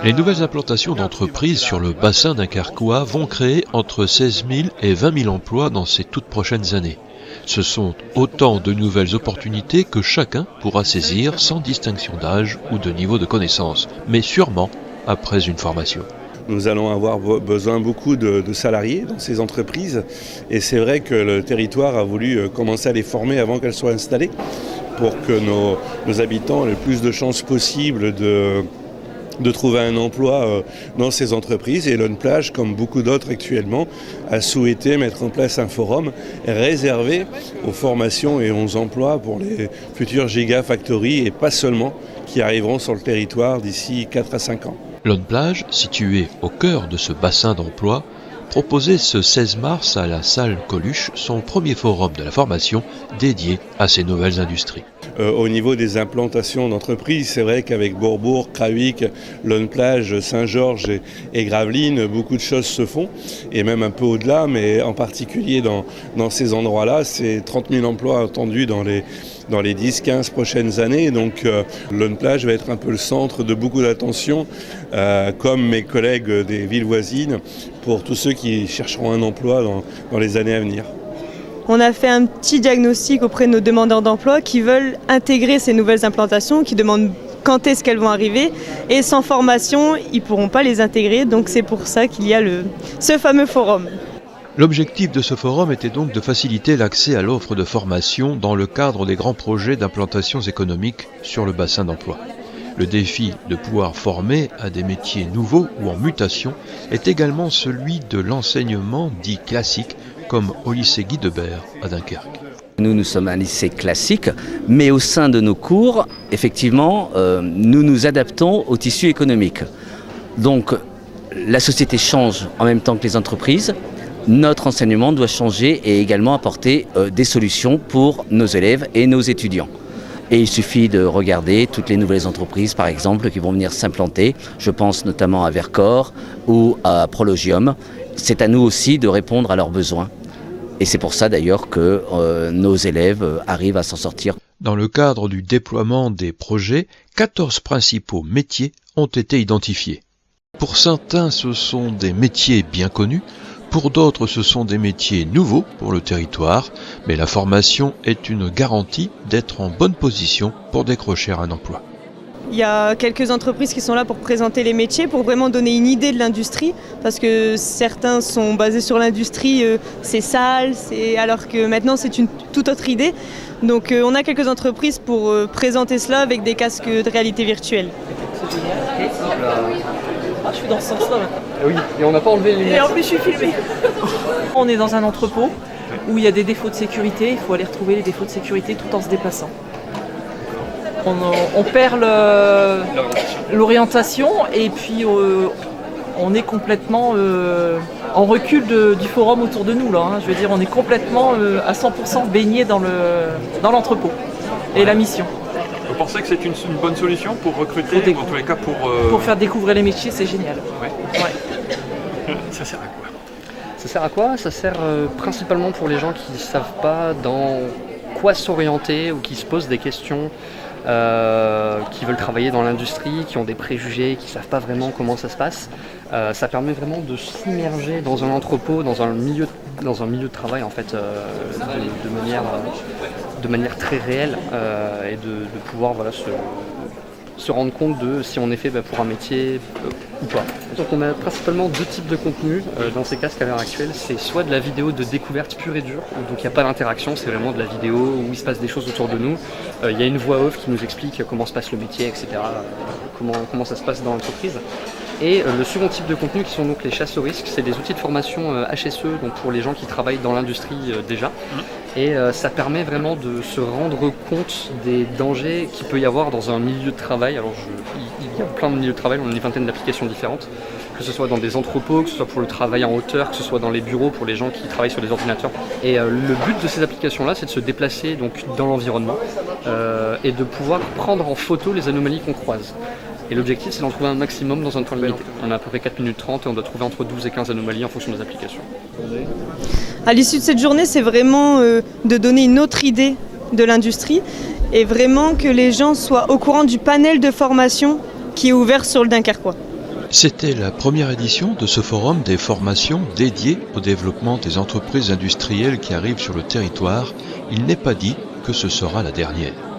Les nouvelles implantations d'entreprises sur le bassin dunkerquois vont créer entre 16 000 et 20 000 emplois dans ces toutes prochaines années. Ce sont autant de nouvelles opportunités que chacun pourra saisir sans distinction d'âge ou de niveau de connaissance, mais sûrement après une formation. Nous allons avoir besoin beaucoup de salariés dans ces entreprises et c'est vrai que le territoire a voulu commencer à les former avant qu'elles soient installées pour que nos habitants aient le plus de chances possible de trouver un emploi dans ces entreprises. Et Lone Plage, comme beaucoup d'autres actuellement, a souhaité mettre en place un forum réservé aux formations et aux emplois pour les futures gigafactories et pas seulement, qui arriveront sur le territoire d'ici 4 à 5 ans. Lone Plage, située au cœur de ce bassin d'emploi, proposait ce 16 mars à la salle Coluche son premier forum de la formation dédié à ces nouvelles industries. Au niveau des implantations d'entreprises, c'est vrai qu'avec Bourbourg, Kravik, Lone Plage, Saint-Georges et Gravelines, beaucoup de choses se font, et même un peu au-delà, mais en particulier dans ces endroits-là, c'est 30 000 emplois attendus dans les 10-15 prochaines années. Donc Lone Plage va être un peu le centre de beaucoup d'attention, comme mes collègues des villes voisines, pour tous ceux qui chercheront un emploi dans les années à venir. On a fait un petit diagnostic auprès de nos demandeurs d'emploi qui veulent intégrer ces nouvelles implantations, qui demandent quand est-ce qu'elles vont arriver. Et sans formation, ils ne pourront pas les intégrer. Donc c'est pour ça qu'il y a ce fameux forum. L'objectif de ce forum était donc de faciliter l'accès à l'offre de formation dans le cadre des grands projets d'implantations économiques sur le bassin d'emploi. Le défi de pouvoir former à des métiers nouveaux ou en mutation est également celui de l'enseignement dit classique, comme au lycée Guy Debert à Dunkerque. Nous sommes un lycée classique, mais au sein de nos cours, effectivement, nous nous adaptons au tissu économique. Donc, la société change en même temps que les entreprises. Notre enseignement doit changer et également apporter des solutions pour nos élèves et nos étudiants. Et il suffit de regarder toutes les nouvelles entreprises, par exemple, qui vont venir s'implanter. Je pense notamment à Vercors ou à Prologium. C'est à nous aussi de répondre à leurs besoins. Et c'est pour ça d'ailleurs que nos élèves arrivent à s'en sortir. Dans le cadre du déploiement des projets, 14 principaux métiers ont été identifiés. Pour certains, ce sont des métiers bien connus. Pour d'autres, ce sont des métiers nouveaux pour le territoire, mais la formation est une garantie d'être en bonne position pour décrocher un emploi. Il y a quelques entreprises qui sont là pour présenter les métiers, pour vraiment donner une idée de l'industrie, parce que certains sont basés sur l'industrie, c'est sale, alors que maintenant c'est une toute autre idée. Donc on a quelques entreprises pour présenter cela avec des casques de réalité virtuelle. C'est génial. Je suis dans ce sens-là maintenant. Oui, et on n'a pas enlevé les lunettes. Et en plus, je suis filmée. On est dans un entrepôt où il y a des défauts de sécurité. Il faut aller retrouver les défauts de sécurité tout en se déplaçant. On perd l'orientation et puis on est complètement en recul du forum autour de nous. Là, hein. Je veux dire, on est complètement à 100% baigné dans l'entrepôt et la mission. Vous pensez que c'est une bonne solution pour recruter, en tous les cas pour faire découvrir les métiers, c'est génial. Ouais. Ça sert à quoi? Ça sert à quoi? Ça sert principalement pour les gens qui ne savent pas dans quoi s'orienter ou qui se posent des questions, qui veulent travailler dans l'industrie, qui ont des préjugés, qui ne savent pas vraiment comment ça se passe. Ça permet vraiment de s'immerger dans un entrepôt, dans un milieu de travail en fait, de manière très réelle et de pouvoir se rendre compte de si on est fait pour un métier ou pas. Donc on a principalement deux types de contenus dans ces casques à l'heure actuelle. C'est soit de la vidéo de découverte pure et dure, donc il n'y a pas d'interaction, c'est vraiment de la vidéo où il se passe des choses autour de nous. Il y a une voix off qui nous explique comment se passe le métier, etc., comment ça se passe dans l'entreprise. Et le second type de contenu qui sont donc les chasses au risque, c'est des outils de formation HSE, donc pour les gens qui travaillent dans l'industrie déjà. Et ça permet vraiment de se rendre compte des dangers qu'il peut y avoir dans un milieu de travail. Alors il y a plein de milieux de travail, on a une vingtaine d'applications différentes, que ce soit dans des entrepôts, que ce soit pour le travail en hauteur, que ce soit dans les bureaux pour les gens qui travaillent sur des ordinateurs. Et le but de ces applications-là, c'est de se déplacer donc, dans l'environnement et de pouvoir prendre en photo les anomalies qu'on croise. Et l'objectif, c'est d'en trouver un maximum dans un temps limité. On a à peu près 4 minutes 30 et on doit trouver entre 12 et 15 anomalies en fonction des applications. À l'issue de cette journée, c'est vraiment de donner une autre idée de l'industrie et vraiment que les gens soient au courant du panel de formation qui est ouvert sur le Dunkerquois. C'était la première édition de ce forum des formations dédiées au développement des entreprises industrielles qui arrivent sur le territoire. Il n'est pas dit que ce sera la dernière.